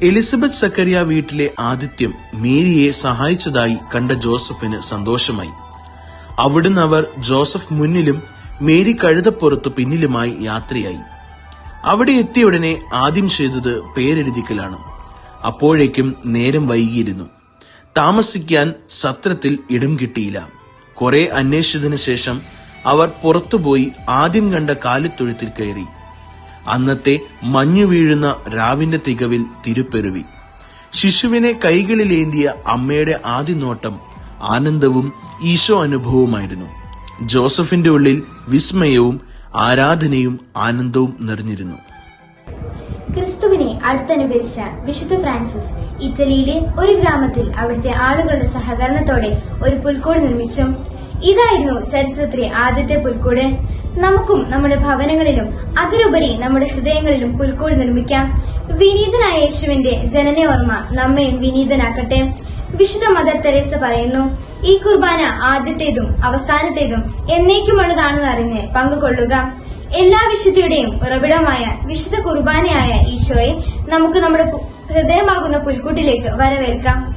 Elizabeth Zacharia വീട്ടിലെ ആതിഥ്യം മേരിയെ സഹായിച്ചതായി കണ്ട ജോസഫിന് സന്തോഷമായി. അവിടുന്ന് അവർ ജോസഫ് മുന്നിലും മേരി കഴുതപ്പുറത്ത് പിന്നിലുമായി യാത്രയായി. അവിടെ എത്തിയുടനെ ആദ്യം ചെയ്തത് പേരെഴുതിക്കലാണ്. അപ്പോഴേക്കും നേരം വൈകിയിരുന്നു. താമസിക്കാൻ സത്രത്തിൽ ഇടം കിട്ടിയില്ല. കുറെ അന്വേഷിച്ചതിനു ശേഷം അവർ പുറത്തുപോയി ആദ്യം കണ്ട കാലിത്തൊഴുത്തിൽ കയറി. അന്നത്തെ മഞ്ഞു വീഴുന്ന രാവിന്റെ തികവിൽ തിരുപ്പെരുവി. ശിശുവിനെ കൈകളിലേന്തിയ അമ്മയുടെ ആദ്യ നോട്ടം ആനന്ദവും ഈശോ അനുഭവവുമായിരുന്നു. ജോസഫിന്റെ ഉള്ളിൽ വിസ്മയവും ആരാധനയും ആനന്ദവും നിറഞ്ഞിരുന്നു. ക്രിസ്തുവിനെ അടുത്തനുകരിച്ച വിശുദ്ധ ഫ്രാൻസിസ് ഇറ്റലിയിലെ ഒരു ഗ്രാമത്തിൽ അവിടുത്തെ ആളുകളുടെ സഹകരണത്തോടെ ഒരു പുൽക്കൂട് നിർമ്മിച്ചു. ഇതായിരുന്നു ചരിത്രത്തിലെ ആദ്യത്തെ പുൽക്കൂട്. നമുക്കും നമ്മുടെ ഭവനങ്ങളിലും അതിലുപരി നമ്മുടെ ഹൃദയങ്ങളിലും പുൽക്കൂട് നിർമ്മിക്കാം. വിനീതനായ യേശുവിന്റെ ജനന ഓർമ്മ നമ്മയും വിനീതനാക്കട്ടെ. വിശുദ്ധ മദർ തെരേസ പറയുന്നു, ഈ കുർബാന ആദ്യത്തേതും അവസാനത്തേതും എന്നേക്കുമുള്ളതാണെന്ന് അറിഞ്ഞ് പങ്കുകൊള്ളുക. എല്ലാ വിശുദ്ധിയുടെയും ഉറവിടമായ വിശുദ്ധ കുർബാനയായ ഈശോയെ നമുക്ക് നമ്മുടെ ഹൃദയമാകുന്ന പുൽക്കൂട്ടിലേക്ക് വരവേൽക്കാം.